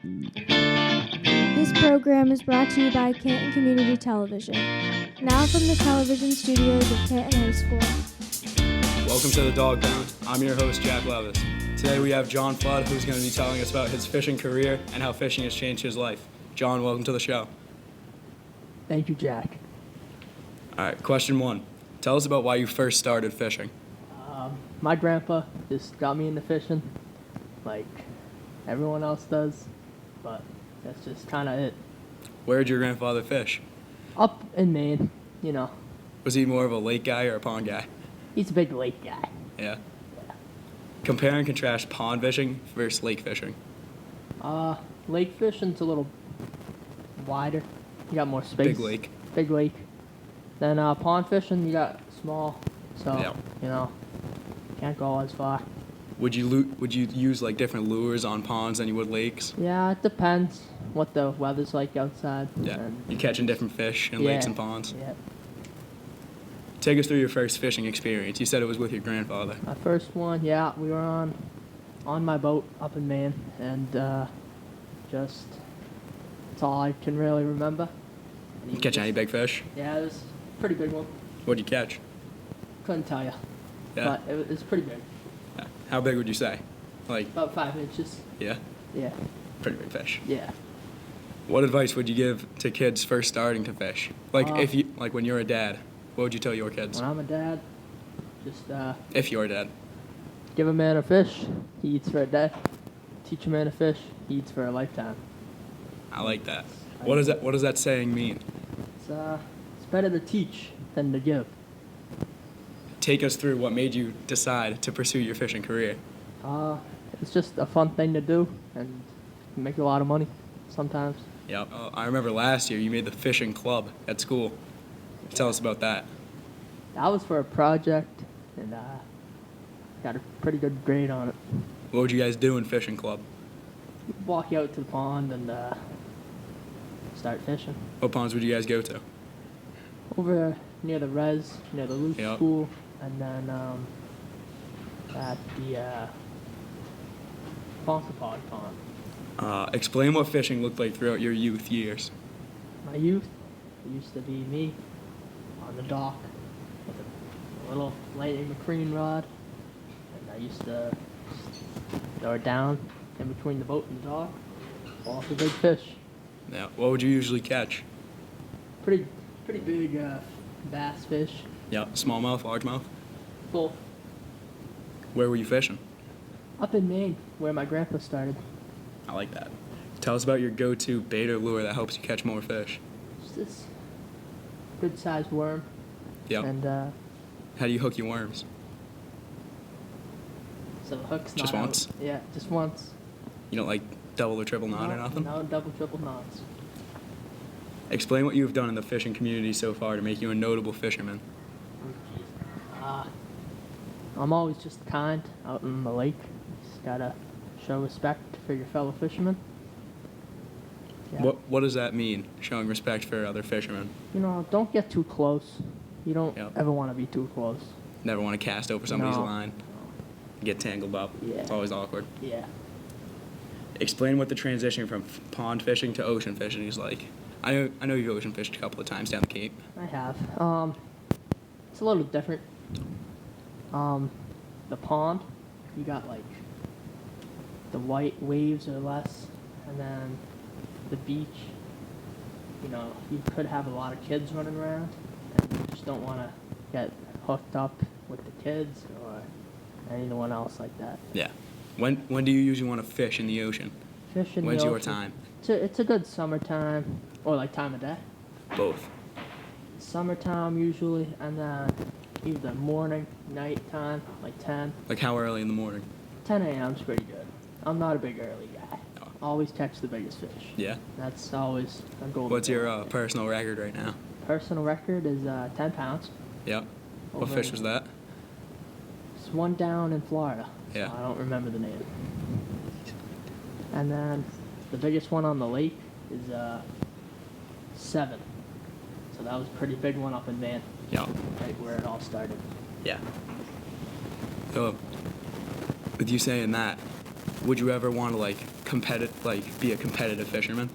This program is brought to you by Canton Community Television. Now from the television studios of Canton High School. Welcome to the Dog Pound. I'm your host, Jack Levis. Today we have John Flood, who's going to be telling us about his fishing career and how fishing has changed his life. John, welcome to the show. Thank you, Jack. All right, question one. Tell us about why you first started fishing. My grandpa just got me into fishing, like everyone else does, but that's just kind of it. Where did your grandfather fish? Up in Maine, you know. Was he more of a lake guy or a pond guy? He's a big lake guy. Yeah. Compare and contrast pond fishing versus lake fishing. Lake fishing's a little wider. You got more space. Big lake. Big lake. Then pond fishing, you got small, so Yeah. you know, can't go as far. Would you use like different lures on ponds than you would lakes? Yeah, it depends what the weather's like outside. Yeah. And You catching different fish in lakes and ponds? Yeah. Take us through your first fishing experience. You said it was with your grandfather. My first one, yeah, we were on my boat up in Maine, and just that's all I can really remember. And You catch any big fish? Yeah, it was a pretty big one. What'd you catch? Couldn't tell you, Yeah. but it was pretty big, Yeah. How big would you say? Like, about 5 inches. yeah, Yeah, pretty big fish. yeah. What advice would you give to kids first starting to fish? Like, Uh, when you're a dad, what would you tell your kids? When I'm a dad, just If you're a dad. give a man a fish, he eats for a day. Teach a man to fish, he eats for a lifetime. I like that. What does that saying mean? It's better to teach than to give. Take us through what made you decide to pursue your fishing career. It's just a fun thing to do, and you make a lot of money sometimes. Yep. I remember last year you made the fishing club at school. Tell us about that. That was for a project, and got a pretty good grade on it. What would you guys do in fishing club? Walk out to the pond and start fishing. What ponds would you guys go to? Over near the res, near the Luke Yep. School, and then at the Pontapod Pond. Explain what fishing looked like throughout your youth years. My youth, it used to be me on the dock with a little Lightning McCreen rod, and I used to throw it down in between the boat and the dock, fall off a big fish. Yeah. What would you usually catch? Pretty big bass fish. Yeah. Smallmouth, largemouth. Both. Where were you fishing? Up in Maine, where my grandpa started. I like that. Tell us about your go-to bait or lure that helps you catch more fish. It's this good-sized worm. Yep. And How do you hook your worms? so the hook's Just not once? out. Yeah, just once. You don't like double or triple knot or nothing? No double, triple knots. Explain what you've done in the fishing community so far to make you a notable fisherman. I'm always just kind out in the lake. Just gotta show respect for your fellow fishermen. Yeah. What does that mean, showing respect for other fishermen? You know, don't get too close. You don't Yep. ever want to be too close. Never want to cast over somebody's No. line. Get tangled up. Yeah. It's always awkward. Yeah. Explain what the transition from pond fishing to ocean fishing is like. I know you've ocean fished a couple of times down the Cape. I have. It's a little different. The pond, you got like the white waves or less, and then the beach, you know, you could have a lot of kids running around, and you just don't want to get hooked up with the kids or anyone else like that. Yeah. When do you usually want to fish in the ocean? Fish in When's the your ocean. time? It's a good summertime, or like time of day. Both. Summertime usually, and then either morning, night time, like 10. Like how early in the morning? 10 a.m. is pretty good. I'm not a big early guy. Oh. Always catch the biggest fish. Yeah. That's always a goal. What's your personal record right now? Personal record is 10 pounds. Yep. What Over fish in- was that? It's one down in Florida. Yeah. So I don't remember the name. And then the biggest one on the lake is 7. So that was a pretty big one up in Maine. Yeah. Right where it all started. Yeah. So, with you saying that, would you ever want to like be a competitive fisherman?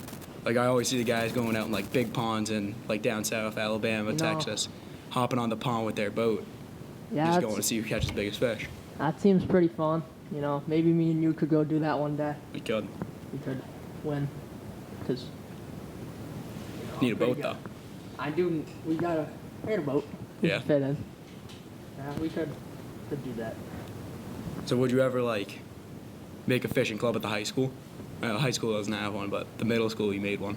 Like I always see the guys going out in like big ponds in like down south, Alabama, You know- Texas, hopping on the pond with their boat, Yeah, just it's- going to see who catches the biggest fish. that seems pretty fun. You know, maybe me and you could go do that one day. We could. We could win. Because Need a boat though. I do. We got a boat. We Yeah. can fit in. Yeah, we could do that. So would you ever like make a fishing club at the high school? High school doesn't have one, but the middle school you made one.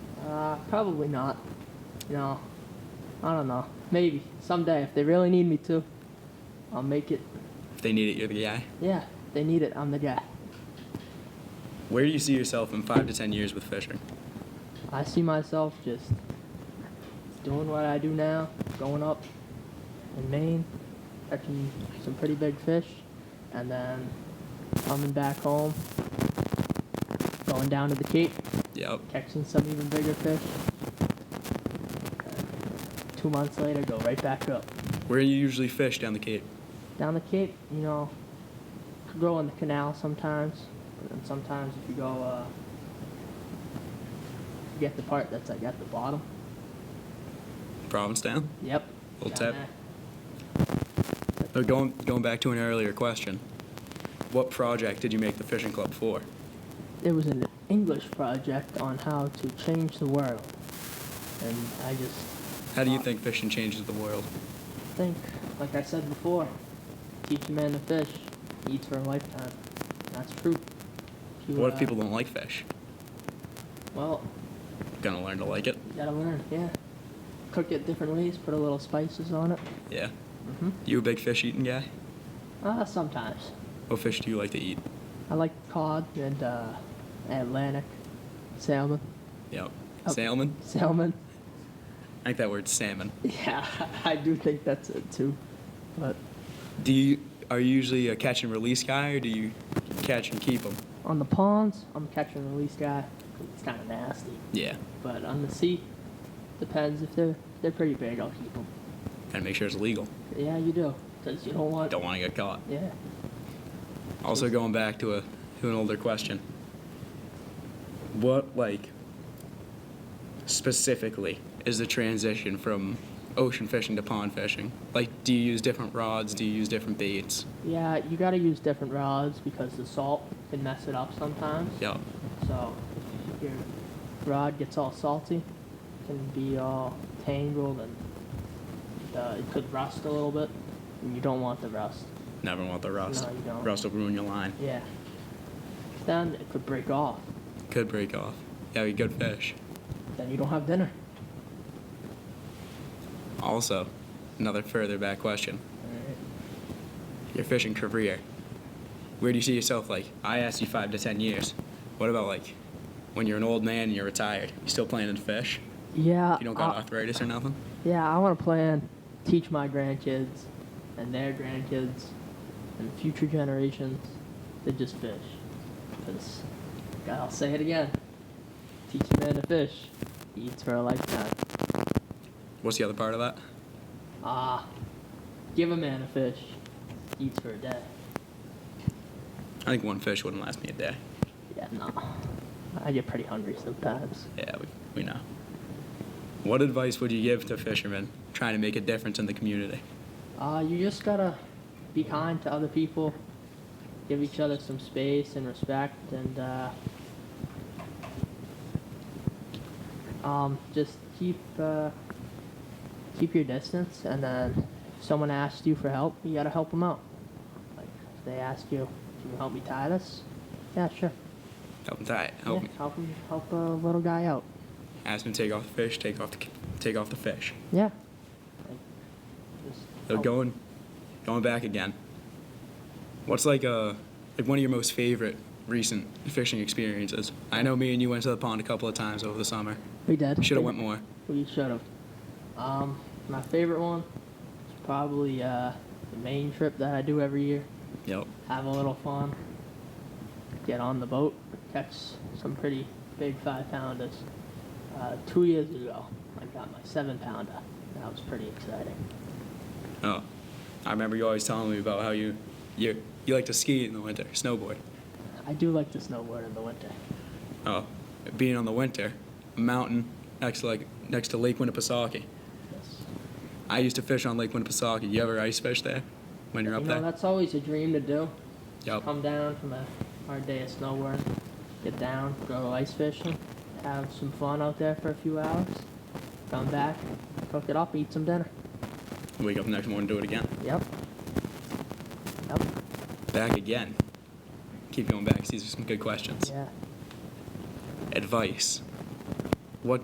Probably not. You know, I don't know. Maybe someday if they really need me to, I'll make it. If they need it, you're the guy. Yeah, if they need it. I'm the guy. Where do you see yourself in 5 to 10 years with fishing? I see myself just doing what I do now, going up in Maine, catching some pretty big fish, and then coming back home, going down to the Cape, Yep. catching some even bigger fish. And 2 months later, go right back up. Where do you usually fish down the Cape? Down the Cape, you know, could go in the canal sometimes, and sometimes if you go, you get the part that's like at the bottom. Provincetown? Yep. Little down tip. there. But going back to an earlier question, what project did you make the fishing club for? It was an English project on how to change the world, and I just How do you think fishing changes the world? think, like I said before, teach a man to fish, he eats for a lifetime. That's true. If you, What if people don't like fish? Well, Gonna learn to like it? you gotta learn. Yeah. Cook it different ways. Put a little spices on it. Yeah. Mhm. You a big fish eating guy? Sometimes. What fish do you like to eat? I like cod and Atlantic salmon. Yep. Oh. Salmon? Salmon. I think that word's salmon. Yeah, I do think that's it too. But Are you usually a catch and release guy, or do you catch and keep them? on the ponds, I'm a catch and release guy. It's kind of nasty. Yeah. But on the sea, depends. If they're pretty big, I'll keep them. Gotta make sure it's legal. Yeah, you do, because you don't want. Don't want to get caught. Yeah. Also, going back to an older question. What, like, specifically is the transition from ocean fishing to pond fishing? Like, do you use different rods? Do you use different baits? Yeah, you got to use different rods because the salt can mess it up sometimes. Yep. So if your rod gets all salty, it can be all tangled, and it could rust a little bit, and you don't want the rust. Never want the rust. No, you don't. Rust will ruin your line. Yeah. Then it could break off. Could break off. Yeah, be good fish. Then you don't have dinner. Also, another further back question. Your fishing career. Where do you see yourself, like, I asked you 5 to 10 years. What about, like, when you're an old man and you're retired? You still planning to fish? Yeah. You don't got arthritis or nothing? Yeah, I want to plan, teach my grandkids and their grandkids and future generations to just fish. Because, I'll say it again, teach a man to fish, he eats for a lifetime. What's the other part of that? Give a man a fish, he eats for a day. I think one fish wouldn't last me a day. Yeah, no. I get pretty hungry sometimes. Yeah, we know. What advice would you give to fishermen trying to make a difference in the community? You just gotta be kind to other people, give each other some space and respect, and just keep your distance. And then if someone asks you for help, you gotta help them out. Like if they ask you, "Can you help me tie this?" Yeah, sure. Help him tie it. Yeah, help a little guy out. Ask him to take off the fish, take off the fish. Yeah. Like, just So help. going back again. What's like one of your most favorite recent fishing experiences? I know me and you went to the pond a couple of times over the summer. We did. Should have went more. We should have. My favorite one is probably the main trip that I do every year. Yep. Have a little fun. Get on the boat, catch some pretty big 5-pounders. 2 years ago, I got my 7-pounder. That was pretty exciting. Oh, I remember you always telling me about how you like to ski in the winter, snowboard. I do like to snowboard in the winter. Oh, being on the winter, a mountain next to Lake Winnipesaukee. Yes. I used to fish on Lake Winnipesaukee. You ever ice fish there when you're up there? That's always a dream to do. Yep. Come down from a hard day of snow work, get down, go ice fishing, have some fun out there for a few hours, come back, cook it up, eat some dinner. Wake up the next morning, do it again. Yep. Back again. Keep going back. These are some good questions. Yeah. Advice. What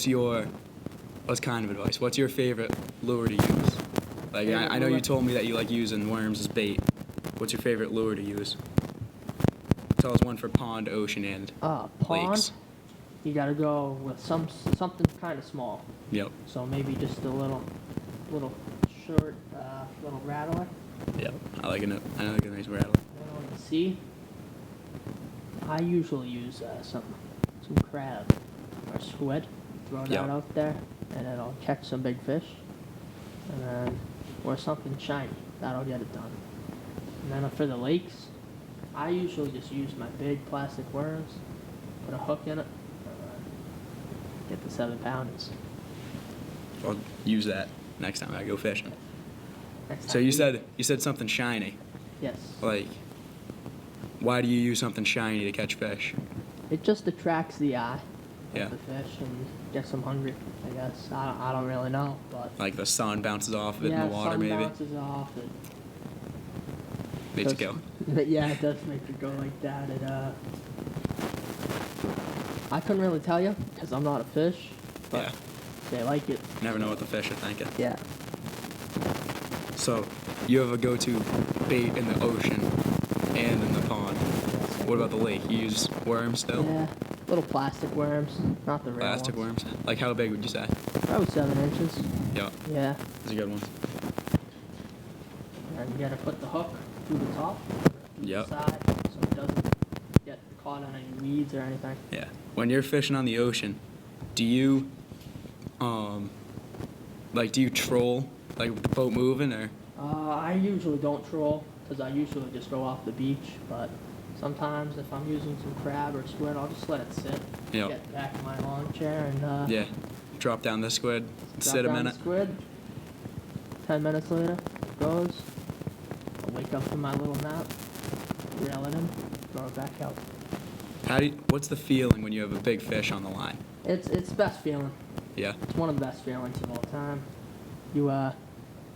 kind of advice? What's your favorite lure to use? Like, I know you told me that you like using worms as bait. What's your favorite lure to use? Tell us one for pond, ocean, and Pond. lakes. You gotta go with something kind of small. Yep. So maybe just a little short, little rattler. Yep. I like a nice rattle. Then on the sea, I usually use some crab or squid. Throw that out there, and it'll catch some big fish. And then, or something shiny. That'll get it done. And then for the lakes, I usually just use my big plastic worms, put a hook in it, get the 7-pounders. I'll use that next time I go fishing. Next So time you said something shiny. Yes. Like, why do you use something shiny to catch fish? It just attracts the eye Yeah. of the fish and gets them hungry, I guess. I don't really know, but... Like the sun bounces off of it yeah, in the water, sun maybe. bounces off. It Makes it does- go. Yeah, it does make it go like that. I couldn't really tell you, because I'm not a fish, but Yeah. they like it. Never know what the fish are thinking. Yeah. So, you have a go-to bait in the ocean and in the pond. What about the lake? You use worms still? Yeah, little plastic worms, not the real Plastic ones. worms? Like how big would you say? Probably 7 inches. Yeah, Yeah. those are good ones. And you gotta put the hook through the top, through Yep. the side, so it doesn't get caught on any weeds or anything. Yeah. When you're fishing on the ocean, do you, do you troll, like with the boat moving, or? I usually don't troll, because I usually just go off the beach, but sometimes if I'm using some crab or squid, I'll just let it sit, Yep. get back in my lawn chair, and Yeah. Drop down the squid, drop sit a down minute. the squid. 10 minutes later, it goes. I'll wake up from my little nap, reel it in, throw it back out. What's the feeling when you have a big fish on the line? It's the best feeling. Yeah. It's one of the best feelings of all time. You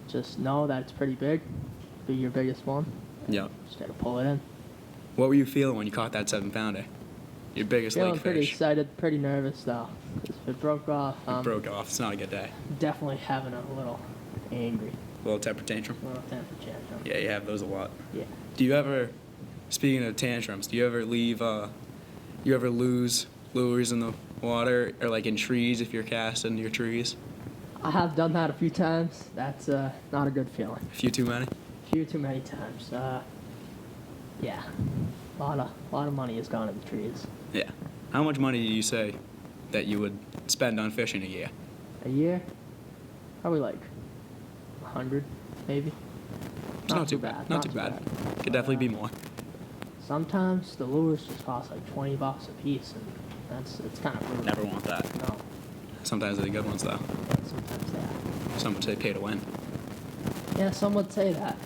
just know that it's pretty big, be your biggest one. Yep. Just gotta pull it in. What were you feeling when you caught that 7-pounder? Your biggest Feeling lake pretty fish. excited, pretty nervous though. 'Cause if it broke off, It broke off. It's not a good day. definitely having a little angry, Little temper tantrum. little temper tantrum. Yeah, you have those a lot. Yeah. Do you ever, speaking of tantrums, do you ever lose lures in the water or like in trees if you're casting your trees? I have done that a few times. That's not a good feeling. A few too many? A few too many times. Yeah. A lot of money has gone in the trees. Yeah. How much money do you say that you would spend on fishing a year? A year? Probably like 100, maybe. It's not too bad. Not too bad. Could definitely be more. Sometimes the lures just cost like $20 a piece, and it's kind of brutal. Never want that. No, Sometimes they're the good ones though. but sometimes they are. Some would say pay to win. Yeah, some would say that.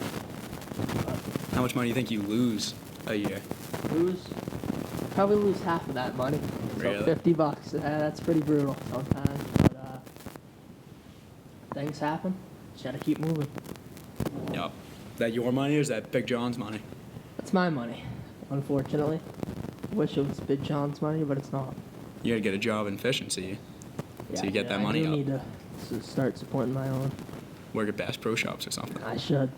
But How much money do you think you lose a year? probably lose half of that money. Really? So $50. That's pretty brutal sometimes, but things happen. Just gotta keep moving. Yup. Is that your money or is that Big John's money? That's my money, unfortunately. I wish it was Big John's money, but it's not. You gotta get a job in fishing, so you get that money I do up. need to start supporting my own. Work at Bass Pro Shops or something. I should.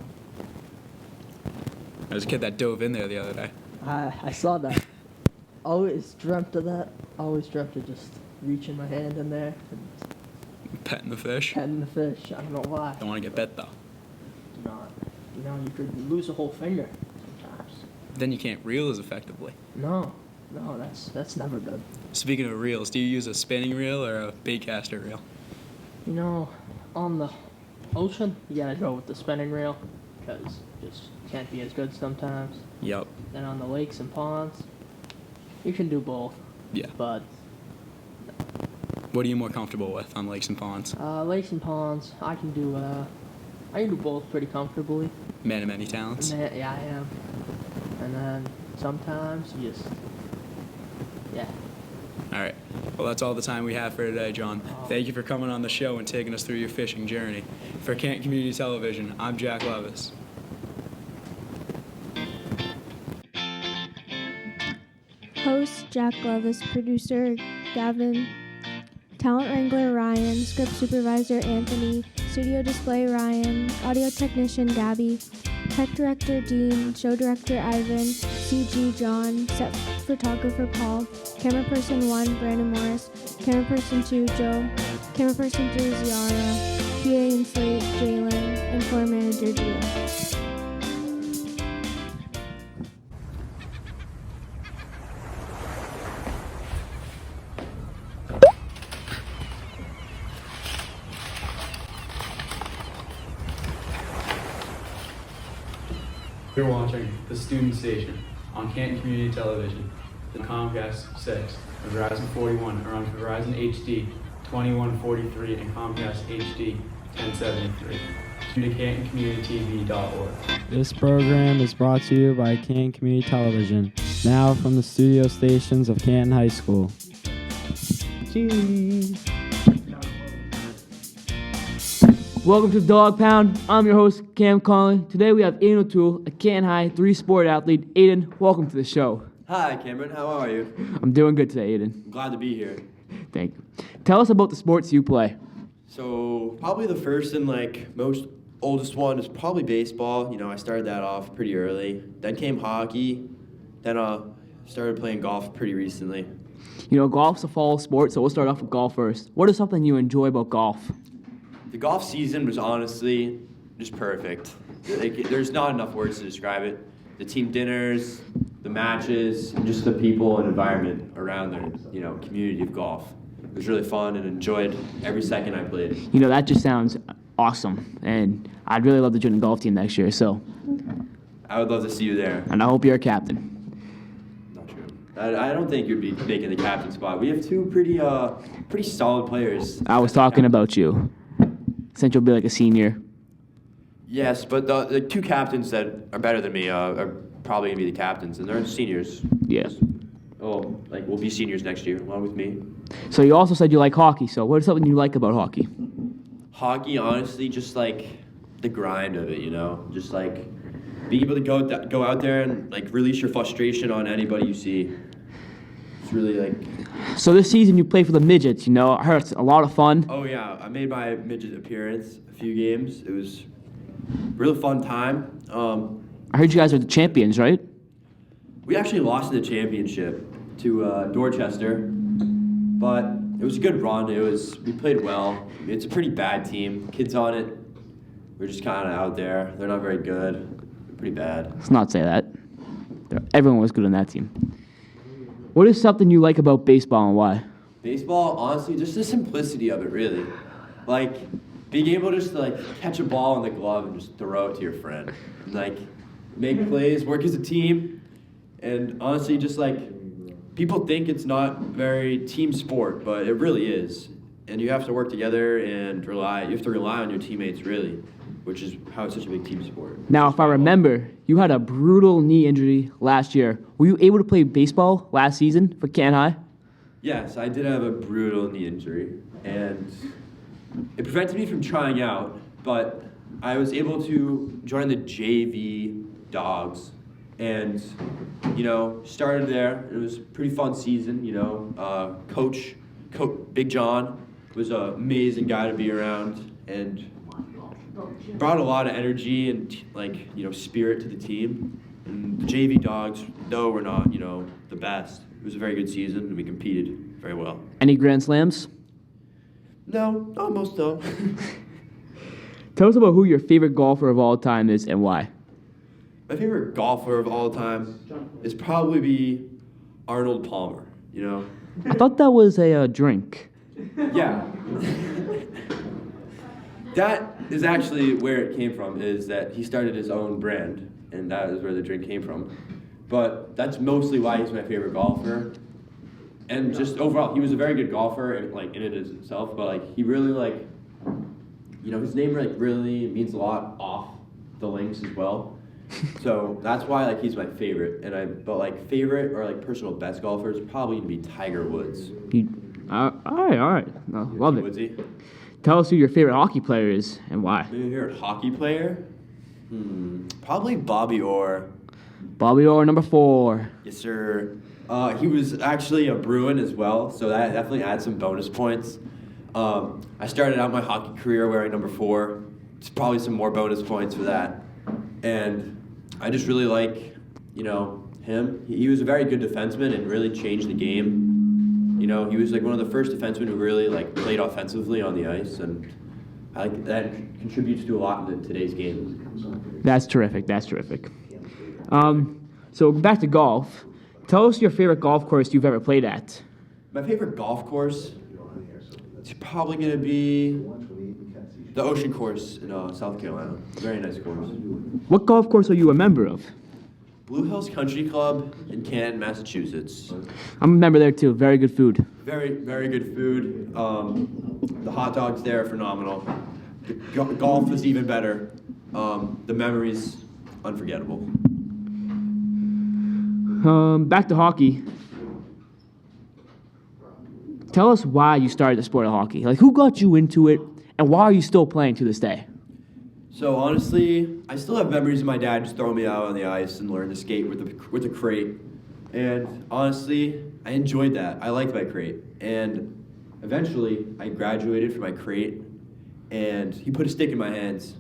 There was a kid that dove in there the other day. I saw that. Always dreamt of that. Always dreamt of just reaching my hand in there and Petting the fish. petting the fish. I don't know why. Don't want to get bit though. Not. You could lose a whole finger sometimes. Then you can't reel as effectively. No, that's never good. Speaking of reels, do you use a spinning reel or a baitcaster reel? On the ocean, you gotta go with the spinning reel because just can't be as good sometimes. Yup. Then on the lakes and ponds, you can do both. Yeah. But What are you more comfortable with on lakes and ponds? lakes and ponds, I can do both pretty comfortably. Man of many talents. Yeah, I am. And then sometimes you just, yeah. All right. Well, that's all the time we have for today, John. Thank you for coming on the show and taking us through your fishing journey. For Canton Community Television, I'm Jack Levis. Host Jack Levis, producer Gavin, talent wrangler Ryan, script supervisor Anthony, studio display Ryan, audio technician Gabby, tech director Dean, show director Ivan, CG John, set photographer Paul, camera person 1 Brandon Morris, camera person 2 Joe, camera person 3 Ziara, PA and slate Jalen, and floor manager Gio. You're watching the Student Station on Canton Community Television, the Comcast 6, and Verizon 41 are on Verizon HD 2143 and Comcast HD 1073. Tune to CantonCommunityTV.org. This program is brought to you by Canton Community Television, now from the studio stations of Canton High School. Cheese. Welcome to Dog Pound. I'm your host, Cam Conolly. Today we have Aiden O'Toole, a Canton High 3-sport athlete. Aiden, welcome to the show. Hi, Cameron. How are you? I'm doing good today, Aiden. I'm glad to be here. Thank you. Tell us about the sports you play. So, probably the first and most oldest one is probably baseball. You know, I started that off pretty early. Then came hockey. Then started playing golf pretty recently. You know, golf's a fall sport, so we'll start off with golf first. What is something you enjoy about golf? The golf season was honestly just perfect. There's not enough words to describe it. The team dinners, the matches, and just the people and environment around the community of golf. It was really fun and enjoyed every second I played. You know, that just sounds awesome, and I'd really love to join the golf team next year, so. I would love to see you there. And I hope you're a captain. Not true. I don't think you'd be making the captain spot. We have two pretty solid players. I was talking about you, since you'll be like a senior. Yes, but the two captains that are better than me are probably going to be the captains, and they're seniors. Yeah. Oh, we'll be seniors next year, along with me. So you also said you like hockey, so what is something you like about hockey? Hockey, honestly, just the grind of it, just being able to go out there and release your frustration on anybody you see. It's really So this season you played for the midgets, I heard it's a lot of fun. Oh yeah, I made my midget appearance a few games. It was a really fun time. I heard you guys are the champions, right? We actually lost in the championship to Dorchester, but it was a good run. We played well. It's a pretty bad team. Kids on it, we're just kind of out there. They're not very good. They're pretty bad. Let's not say that. Everyone was good on that team. What is something you like about baseball and why? Baseball, honestly, just the simplicity of it, really. Being able just to catch a ball in the glove and just throw it to your friend. Make plays, work as a team, and honestly, just people think it's not very team sport, but it really is. And you have to work together and you have to rely on your teammates, really, which is how it's such a big team sport. Now, if I remember, you had a brutal knee injury last year. Were you able to play baseball last season for Canton High? Yes, I did have a brutal knee injury, and it prevented me from trying out, but I was able to join the JV Dogs, and, started there. It was a pretty fun season, Coach Big John was an amazing guy to be around, and brought a lot of energy and, spirit to the team. And the JV Dogs, though we're not, the best, it was a very good season, and we competed very well. Any Grand Slams? No, almost though. Tell us about who your favorite golfer of all time is and why. My favorite golfer of all time is probably be Arnold Palmer, I thought that was a drink. Yeah. That is actually where it came from, is that he started his own brand, and that is where the drink came from. But that's mostly why he's my favorite golfer. and just overall, he was a very good golfer, and like in it as itself. But like he really like, his name like really means a lot off the links as well. So that's why like he's my favorite. But like favorite or like personal best golfer is probably gonna be Tiger Woods. All right. No, love it. Woodsy. Tell us who your favorite hockey player is and why. My favorite hockey player? Probably Bobby Orr. Bobby Orr, number 4. Yes, sir. He was actually a Bruin as well, so that definitely adds some bonus points. I started out my hockey career wearing number 4. It's probably some more bonus points for that. And I just really like, him. He was a very good defenseman and really changed the game. He was like one of the first defensemen who really like played offensively on the ice, and I like that contributes to a lot in today's game. That's terrific. So back to golf. Tell us your favorite golf course you've ever played at. My favorite golf course, it's probably going to be the Ocean Course in South Carolina. Very nice course. What golf course are you a member of? Blue Hills Country Club in Canton, Massachusetts. I'm a member there too. Very good food. Very, very good food. The hot dogs there are phenomenal. The golf is even better. The memories, unforgettable. Back to hockey. Tell us why you started the sport of hockey. Like, who got you into it, and why are you still playing to this day? So honestly, I still have memories of my dad just throwing me out on the ice and learning to skate with a crate. And honestly, I enjoyed that. I liked my crate. And eventually, I graduated from my crate, and he put a stick in my hands.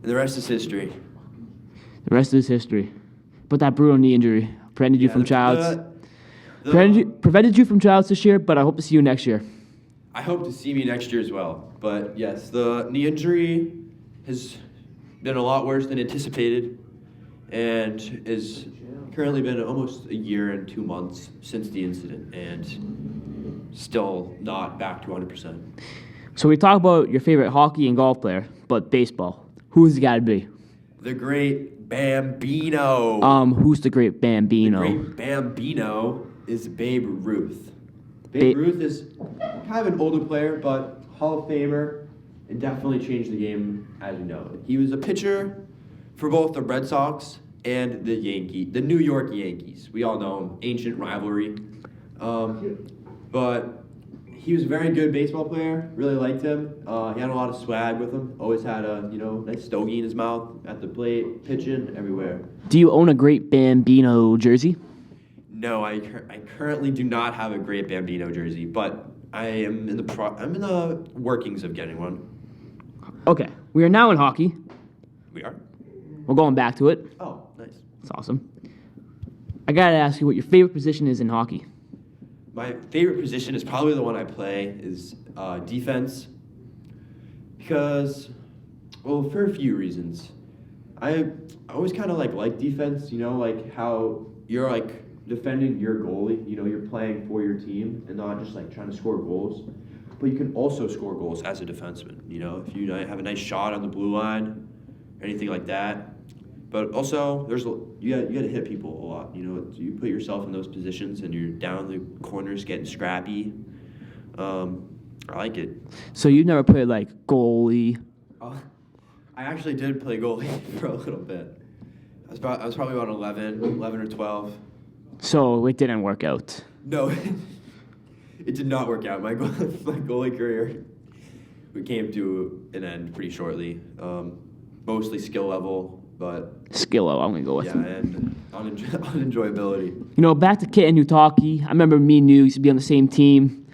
And the rest is history. The rest is history. But that brutal knee injury prevented you from tryouts. Prevented you from tryouts this year, but I hope to see you next year. I hope to see me next year as well. But yes, the knee injury has been a lot worse than anticipated, and has currently been almost a year and 2 months since the incident, and still not back to 100%. So we talk about your favorite hockey and golf player, but baseball. Who's it got to be? The great Bambino. Who's the great Bambino? The great Bambino is Babe Ruth. Babe Ruth is kind of an older player, but Hall of Famer, and definitely changed the game as you know it. He was a pitcher for both the Red Sox and the New York Yankees. We all know him, ancient rivalry. But he was a very good baseball player. Really liked him. He had a lot of swag with him. Always had a nice stogie in his mouth at the plate, pitching everywhere. Do you own a great Bambino jersey? No, I currently do not have a great Bambino jersey, but I am in the workings of getting one. Okay, we are now in hockey. We are? We're going back to it. Oh, nice. That's awesome. I gotta ask you what your favorite position is in hockey. My favorite position is probably the one I play is defense, because, well, for a few reasons. I always kind of like defense, like how you're like defending your goalie, you're playing for your team and not just like trying to score goals. But you can also score goals as a defenseman, if you have a nice shot on the blue line or anything like that. But also, you got to hit people a lot. You put yourself in those positions and you're down the corners getting scrappy. I like it. So you've never played like goalie? I actually did play goalie for a little bit. I was probably about 11 or 12. So it didn't work out. No, it did not work out. My goalie career came to an end pretty shortly. Mostly skill level, but skill level, I'm gonna go with. Yeah, and unenjoyability. Back to Kit and Utaki. I remember me and you used to be on the same team.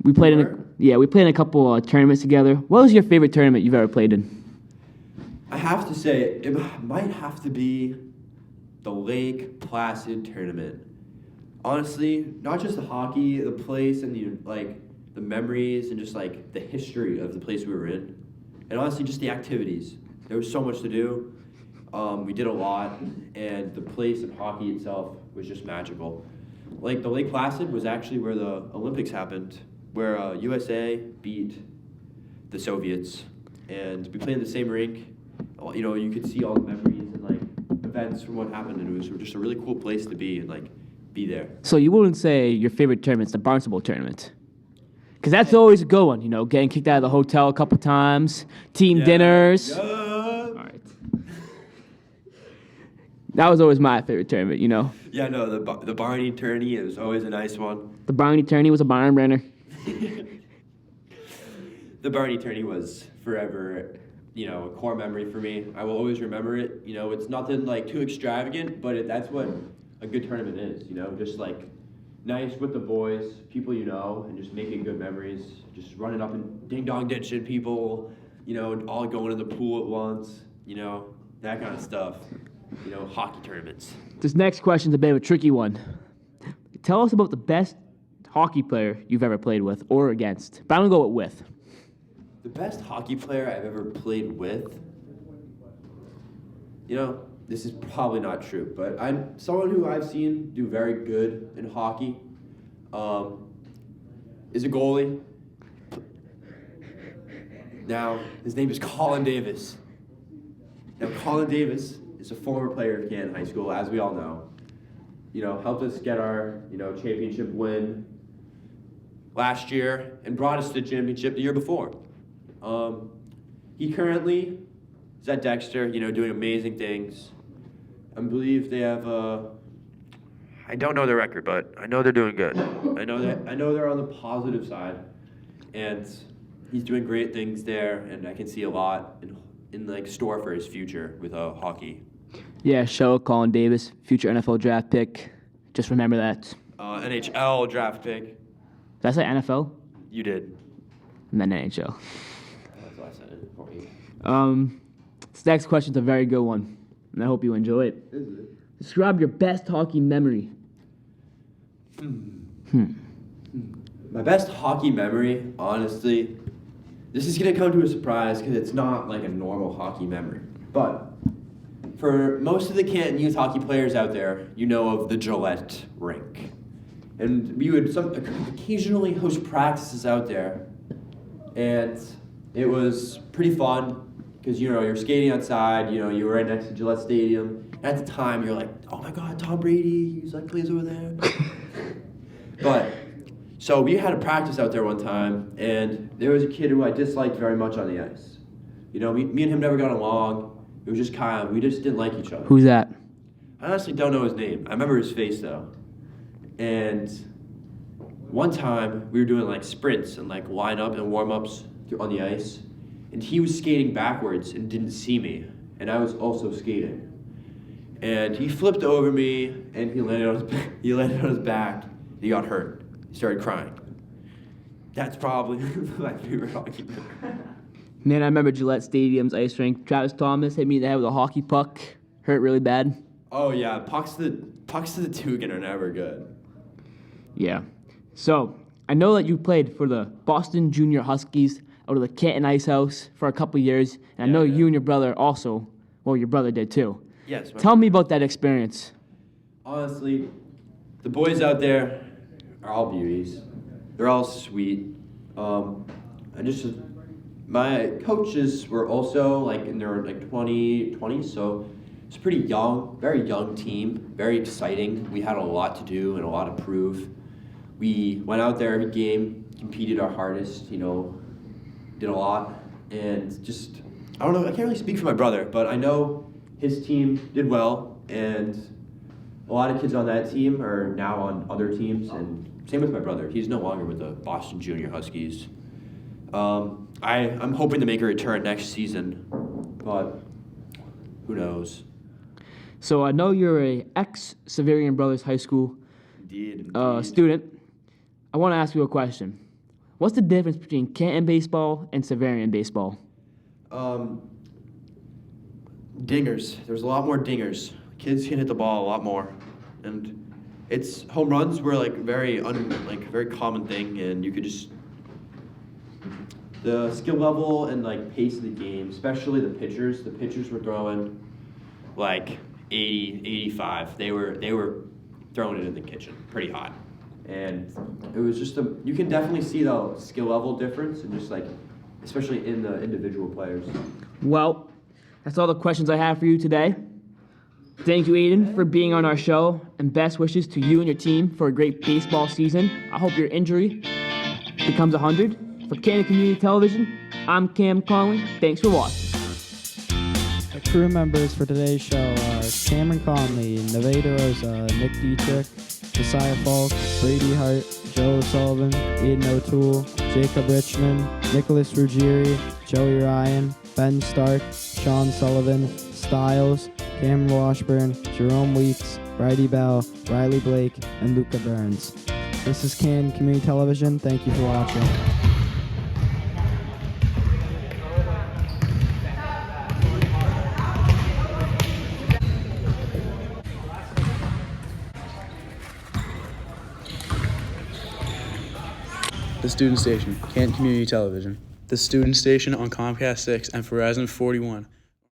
We played in a couple tournaments together. What was your favorite tournament you've ever played in? I have to say, it might have to be the Lake Placid tournament. Honestly, not just the hockey, the place, and the memories, and just like the history of the place we were in, and honestly, just the activities. There was so much to do. We did a lot, and the place and hockey itself was just magical. Like the Lake Placid was actually where the Olympics happened, where USA beat the Soviets, and we played in the same rink. You could see all the memories and like events from what happened, and it was just a really cool place to be and like be there. So you wouldn't say your favorite tournament's the Barnstable tournament? Because that's always a good one, you know, getting kicked out of the hotel a couple times, team dinners. Yeah. All right. That was always my favorite tournament, you know. Yeah, no, the Barney tourney is always a nice one. The Barney tourney was a barn burner. The Barney tourney was forever, you know, a core memory for me. I will always remember it. You know, it's nothing like too extravagant, but that's what a good tournament is. You know, just like nice with the boys, people you know, and just making good memories. Just running up and ding dong ditching people, you know, all going in the pool at once. You know, that kind of stuff. You know, hockey tournaments. This next question's a bit of a tricky one. Tell us about the best hockey player you've ever played with or against. But I'm going to go with. The best hockey player I've ever played with? You know, this is probably not true, but I'm someone who I've seen do very good in hockey. Is a goalie. Now, his name is Colin Davis. Now, Colin Davis is a former player of Canton High School, as we all know. You know, helped us get our, you know, championship win last year and brought us to the championship the year before. He currently is at Dexter, you know, doing amazing things. I believe they have I don't know their record, but I know they're doing good. I know they're on the positive side, and he's doing great things there, and I can see a lot in like store for his future with hockey. Yeah, show Colin Davis, future NFL draft pick. Just remember that. NHL draft pick. Did I say NFL? You did. And then NHL. That's what I said it for you. This next question's a very good one, and I hope you enjoy it. Is it? Describe your best hockey memory. My best hockey memory, honestly, this is going to come to a surprise because it's not like a normal hockey memory. But for most of the Canton youth hockey players out there, you know of the Gillette rink. And we would occasionally host practices out there. And it was pretty fun because, you know, you're skating outside, you know, you were right next to Gillette Stadium. At the time, you're like, oh my God, Tom Brady, he's like, plays over there. But, so we had a practice out there one time, and there was a kid who I disliked very much on the ice. You know, me and him never got along. It was just kind of, we just didn't like each other. Who's that? I honestly don't know his name. I remember his face, though. And one time, we were doing, like, sprints and, like, line-up and warm-ups on the ice, and he was skating backwards and didn't see me, and I was also skating. And he flipped over me, and he landed on his back. He got hurt. He started crying. That's probably my favorite hockey memory. Man, I remember Gillette Stadium's ice rink. Travis Thomas hit me in the head with a hockey puck. Hurt really bad. Oh yeah, pucks to the Tugan are never good. Yeah. So, I know that you played for the Boston Junior Huskies out of the Canton Ice House for a couple years, and I know you and your brother also, well, your brother did too. Yes. Tell me about that experience. Honestly, the boys out there are all beauties. They're all sweet. My coaches were also like in their like 20s, so it's a pretty young, very young team, very exciting. We had a lot to do and a lot to prove. We went out there every game, competed our hardest, you know, did a lot, and just, I don't know, I can't really speak for my brother, but I know his team did well, and a lot of kids on that team are now on other teams, and same with my brother. He's no longer with the Boston Junior Huskies. I'm hoping to make a return next season, but who knows? So I know you're a ex-Severian Brothers High School Indeed. student. I want to ask you a question. What's the difference between Canton baseball and Severian baseball? Dingers. There's a lot more dingers. Kids can hit the ball a lot more, and it's home runs were like very common thing, and you could just the skill level and like pace of the game, especially the pitchers. The pitchers were throwing like 80, 85. They were throwing it in the kitchen pretty hot, and it was just you can definitely see the skill level difference, and just like especially in the individual players. Well, that's all the questions I have for you today. Thank you, Aiden, for being on our show, and best wishes to you and your team for a great baseball season. I hope your injury becomes 100. For Canada Community Television, I'm Cam Conolly. Thanks for watching. The crew members for today's show are Cameron Conley, Nevada Rosa, Nick Dietrich, Josiah Falk, Brady Hart, Joe Sullivan, Aiden O'Toole, Jacob Richmond, Nicholas Ruggieri, Joey Ryan, Ben Stark, Sean Sullivan, Stiles, Cameron Washburn, Jerome Weeks, Brady Bell, Riley Blake, and Luca Burns. This is Canton Community Television. Thank you for watching. The Student Station, Canton Community Television. The Student Station on Comcast 6 and Verizon 41.